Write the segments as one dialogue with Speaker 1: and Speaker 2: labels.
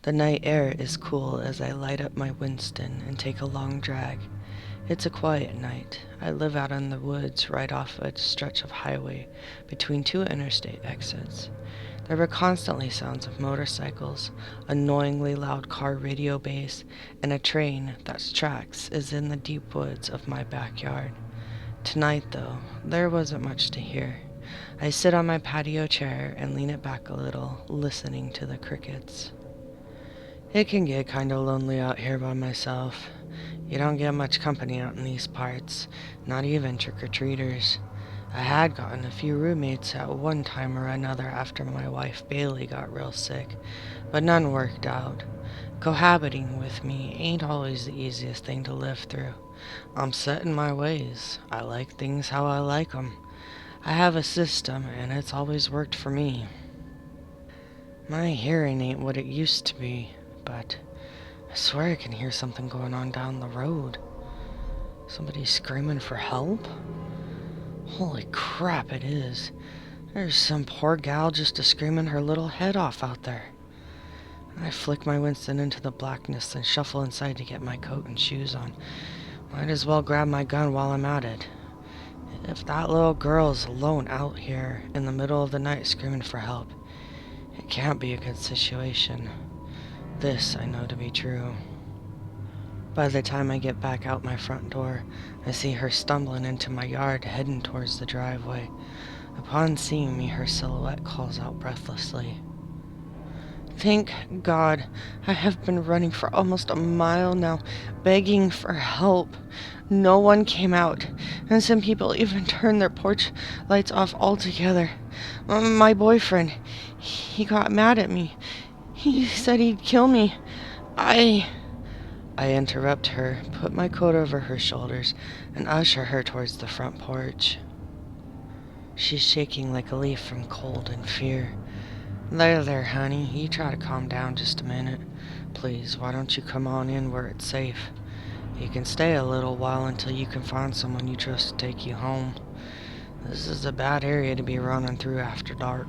Speaker 1: The night air is cool as I light up my Winston and take a long drag. It's a quiet night. I live out in the woods right off a stretch of highway between two interstate exits. There were constantly sounds of motorcycles, annoyingly loud car radio bass, and a train that's tracks is in the deep woods of my backyard. Tonight, though, there wasn't much to hear. I sit on my patio chair and lean it back a little, listening to the crickets. It can get kinda lonely out here by myself. You don't get much company out in these parts, not even trick-or-treaters. I had gotten a few roommates at one time or another after my wife Bailey got real sick, but none worked out. Cohabiting with me ain't always the easiest thing to live through. I'm set in my ways. I like things how I like 'em. I have a system, and it's always worked for me. My hearing ain't what it used to be, but I swear I can hear something going on down the road. Somebody screaming for help? Holy crap, it is. There's some poor gal just screaming her little head off out there. I flick my Winston into the blackness and shuffle inside to get my coat and shoes on. Might as well grab my gun while I'm at it. If that little girl's alone out here in the middle of the night screaming for help, it can't be a good situation. This I know to be true. By the time I get back out my front door, I see her stumbling into my yard, heading towards the driveway. Upon seeing me, her silhouette calls out breathlessly. Thank God, I have been running for almost a mile now, begging for help. No one came out, and some people even turned their porch lights off altogether. My boyfriend, he got mad at me. He said he'd kill me. I interrupt her, put my coat over her shoulders, and usher her towards the front porch. She's shaking like a leaf from cold and fear. There, honey. You try to calm down just a minute. Please, why don't you come on in where it's safe? You can stay a little while until you can find someone you trust to take you home. This is a bad area to be running through after dark.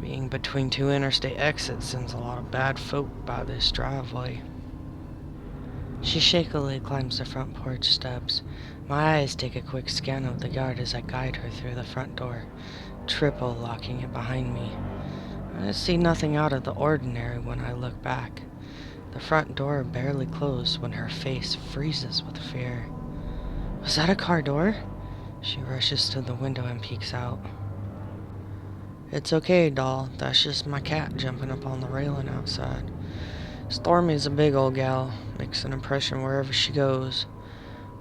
Speaker 1: Being between two interstate exits sends a lot of bad folk by this driveway. She shakily climbs the front porch steps. My eyes take a quick scan of the yard as I guide her through the front door, triple locking it behind me. I see nothing out of the ordinary when I look back. The front door barely closed when her face freezes with fear. Was that a car door? She rushes to the window and peeks out. It's okay, doll. That's just my cat jumping up on the railing outside. Stormy's a big old gal, makes an impression wherever she goes.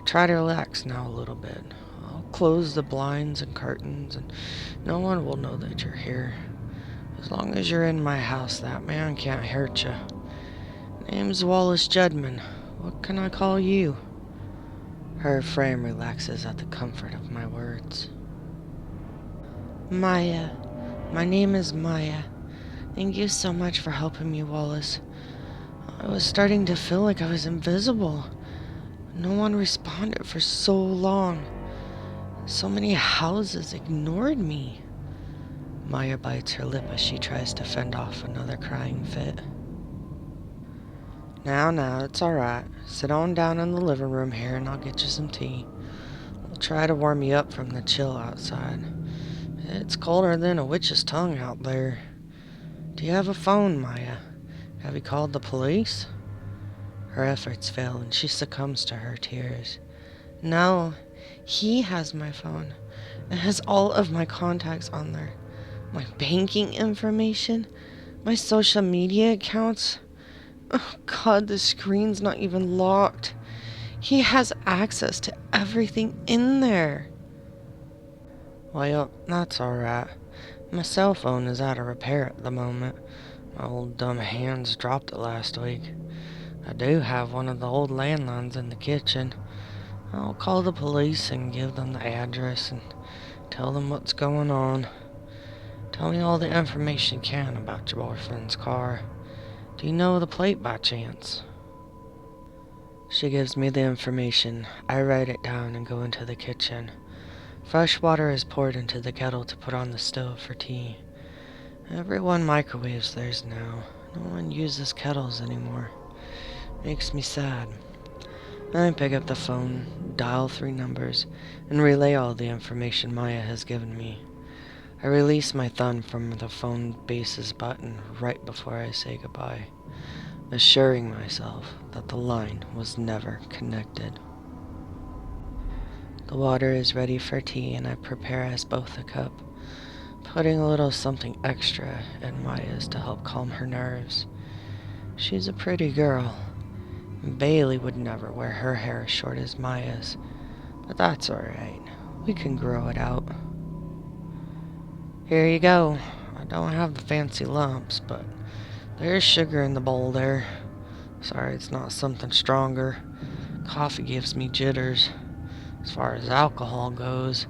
Speaker 1: Try to relax now a little bit. I'll close the blinds and curtains, and no one will know that you're here. As long as you're in my house, that man can't hurt you. Name's Wallace Judman. What can I call you? Her frame relaxes at the comfort of my words. Maya. My name is Maya. Thank you so much for helping me, Wallace. I was starting to feel like I was invisible. No one responded for so long. So many houses ignored me. Maya bites her lip as she tries to fend off another crying fit. Now, it's alright. Sit on down in the living room here and I'll get you some tea. I'll try to warm you up from the chill outside. It's colder than a witch's tongue out there. Do you have a phone, Maya? Have you called the police? Her efforts fail and she succumbs to her tears. No, he has my phone. It has all of my contacts on there. My banking information, my social media accounts. Oh God, the screen's not even locked. He has access to everything in there. Well, that's alright. My cell phone is out of repair at the moment. My old dumb hands dropped it last week. I do have one of the old landlines in the kitchen. I'll call the police and give them the address and tell them what's going on. Tell me all the information you can about your boyfriend's car. Do you know the plate by chance? She gives me the information. I write it down and go into the kitchen. Fresh water is poured into the kettle to put on the stove for tea. Everyone microwaves theirs now. No one uses kettles anymore. Makes me sad. I pick up the phone, dial 3 numbers, and relay all the information Maya has given me. I release my thumb from the phone base's button right before I say goodbye, assuring myself that the line was never connected. The water is ready for tea, and I prepare us both a cup, putting a little something extra in Maya's to help calm her nerves. She's a pretty girl. Bailey would never wear her hair as short as Maya's, but that's alright. We can grow it out. Here you go. I don't have the fancy lumps, but there's sugar in the bowl there. Sorry it's not something stronger. Coffee gives me jitters. As far as alcohol goes,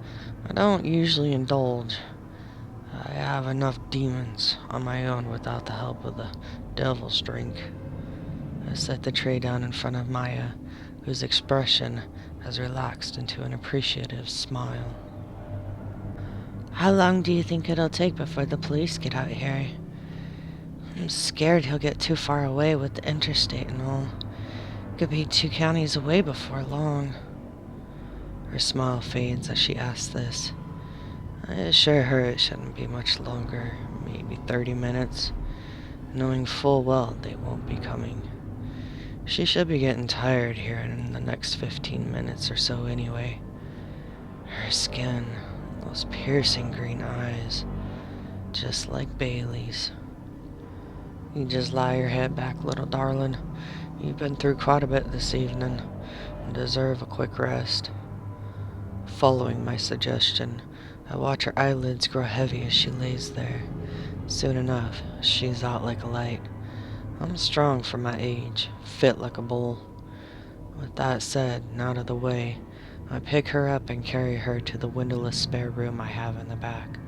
Speaker 1: I don't usually indulge. I have enough demons on my own without the help of the devil's drink. I set the tray down in front of Maya, whose expression has relaxed into an appreciative smile. How long do you think it'll take before the police get out here? I'm scared he'll get too far away with the interstate and all. Could be 2 counties away before long. Her smile fades as she asks this. I assure her it shouldn't be much longer, maybe 30 minutes, knowing full well they won't be coming. She should be getting tired here in the next 15 minutes or so anyway. Her skin, those piercing green eyes, just like Bailey's. You just lie your head back, little darling. You've been through quite a bit this evening and deserve a quick rest. Following my suggestion, I watch her eyelids grow heavy as she lays there. Soon enough, she's out like a light. I'm strong for my age, fit like a bull. With that said and out of the way, I pick her up and carry her to the windowless spare room I have in the back.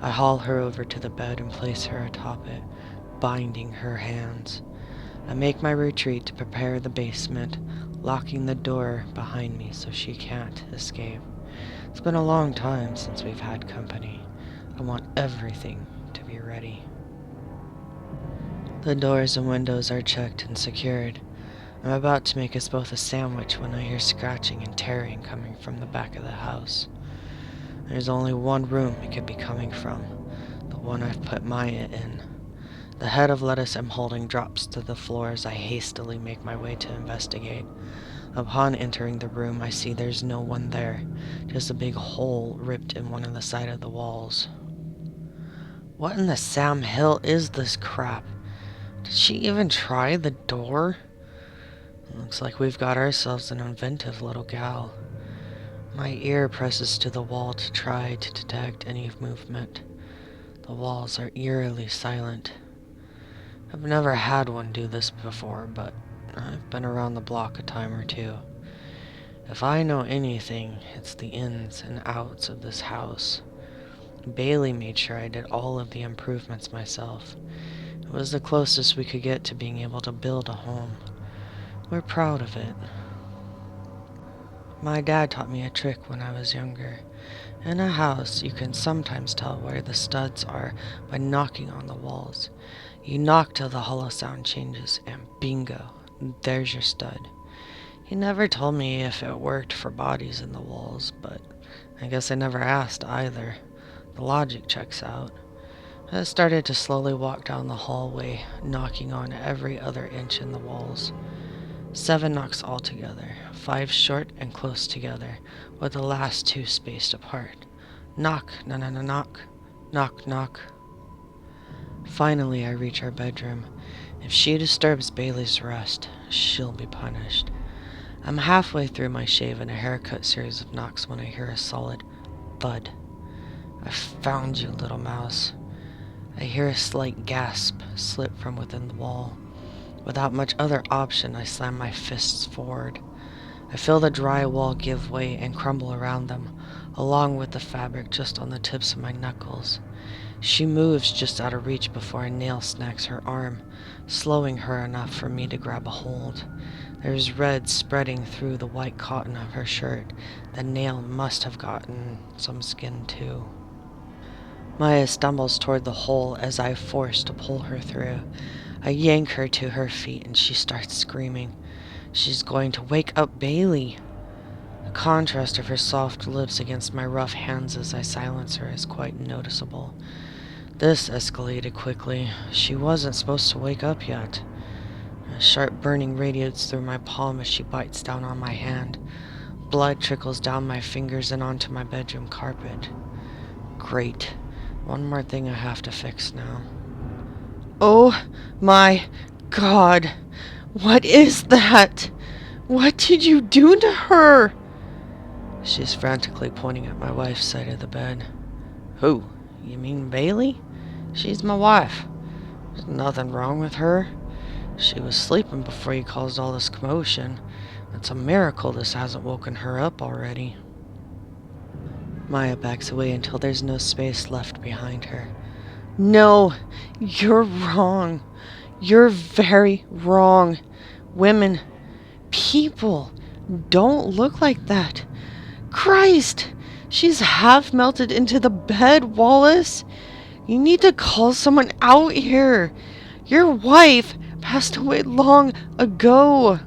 Speaker 1: I haul her over to the bed and place her atop it, binding her hands. I make my retreat to prepare the basement, locking the door behind me so she can't escape. It's been a long time since we've had company. I want everything to be ready. The doors and windows are checked and secured. I'm about to make us both a sandwich when I hear scratching and tearing coming from the back of the house. There's only one room it could be coming from, the one I've put Maya in. The head of lettuce I'm holding drops to the floor as I hastily make my way to investigate. Upon entering the room, I see there's no one there, just a big hole ripped in one of the side of the walls. What in the Sam Hill is this crap? Did she even try the door? Looks like we've got ourselves an inventive little gal. My ear presses to the wall to try to detect any movement. The walls are eerily silent. I've never had one do this before, but I've been around the block a time or two. If I know anything, it's the ins and outs of this house. Bailey made sure I did all of the improvements myself. It was the closest we could get to being able to build a home. We're proud of it. My dad taught me a trick when I was younger. In a house, you can sometimes tell where the studs are by knocking on the walls. You knock till the hollow sound changes, and bingo, there's your stud. He never told me if it worked for bodies in the walls, but I guess I never asked either. The logic checks out. I started to slowly walk down the hallway, knocking on every other inch in the walls. 7 knocks altogether, 5 short and close together, with the last 2 spaced apart. Knock, knock, knock, knock. Finally, I reach our bedroom. If she disturbs Bailey's rest, she'll be punished. I'm halfway through my shave and a haircut series of knocks when I hear a solid thud. I found you, little mouse. I hear a slight gasp slip from within the wall. Without much other option, I slam my fists forward. I feel the dry wall give way and crumble around them, along with the fabric just on the tips of my knuckles. She moves just out of reach before a nail snags her arm, slowing her enough for me to grab a hold. There's red spreading through the white cotton of her shirt. The nail must have gotten some skin too. Maya stumbles toward the hole as I force to pull her through. I yank her to her feet and she starts screaming. She's going to wake up Bailey. The contrast of her soft lips against my rough hands as I silence her is quite noticeable. This escalated quickly. She wasn't supposed to wake up yet. A sharp burning radiates through my palm as she bites down on my hand. Blood trickles down my fingers and onto my bedroom carpet. Great. One more thing I have to fix now. Oh my God! What is that? What did you do to her? She's frantically pointing at my wife's side of the bed. Who? You mean Bailey? She's my wife. There's nothing wrong with her. She was sleeping before you caused all this commotion. It's a miracle this hasn't woken her up already. Maya backs away until there's no space left behind her. No, you're wrong. You're very wrong. Women, people, don't look like that. Christ, she's half melted into the bed, Wallace. You need to call someone out here. Your wife passed away long ago.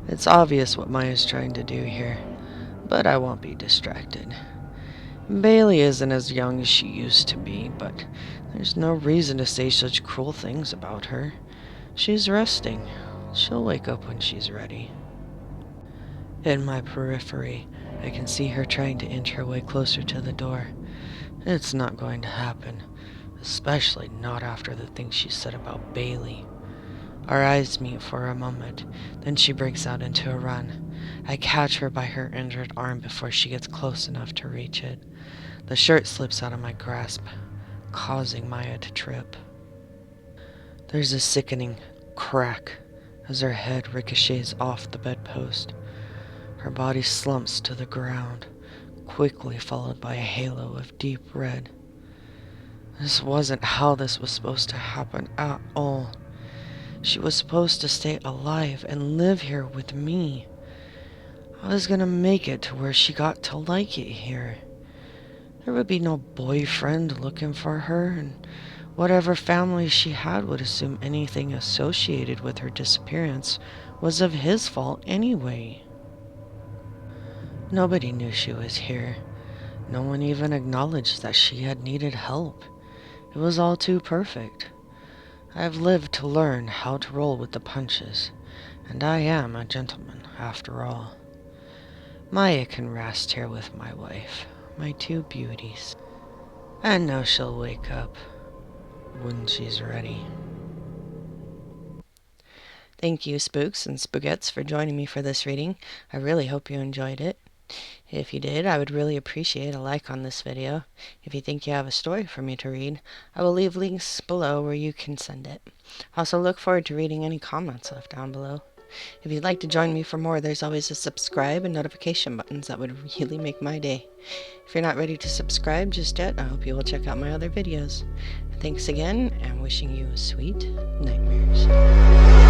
Speaker 1: It's obvious what Maya's trying to do here, but I won't be distracted. Bailey isn't as young as she used to be, but there's no reason to say such cruel things about her. She's resting. She'll wake up when she's ready. In my periphery, I can see her trying to inch her way closer to the door. It's not going to happen, especially not after the things she said about Bailey. Our eyes meet for a moment, then she breaks out into a run. I catch her by her injured arm before she gets close enough to reach it. The shirt slips out of my grasp, causing Maya to trip. There's a sickening crack as her head ricochets off the bedpost. Her body slumps to the ground, quickly followed by a halo of deep red. This wasn't how this was supposed to happen at all. She was supposed to stay alive and live here with me. I was gonna make it to where she got to like it here. There would be no boyfriend looking for her, and whatever family she had would assume anything associated with her disappearance was of his fault anyway. Nobody knew she was here. No one even acknowledged that she had needed help. It was all too perfect. I've lived to learn how to roll with the punches, and I am a gentleman, after all. Maya can rest here with my wife, my two beauties. And now she'll wake up when she's ready. Thank you, Spooks and Spookettes, for joining me for this reading. I really hope you enjoyed it. If you did, I would really appreciate a like on this video. If you think you have a story for me to read, I will leave links below where you can send it. Also, look forward to reading any comments left down below. If you'd like to join me for more, there's always a subscribe and notification buttons that would really make my day. If you're not ready to subscribe just yet, I hope you will check out my other videos. Thanks again, and wishing you sweet nightmares.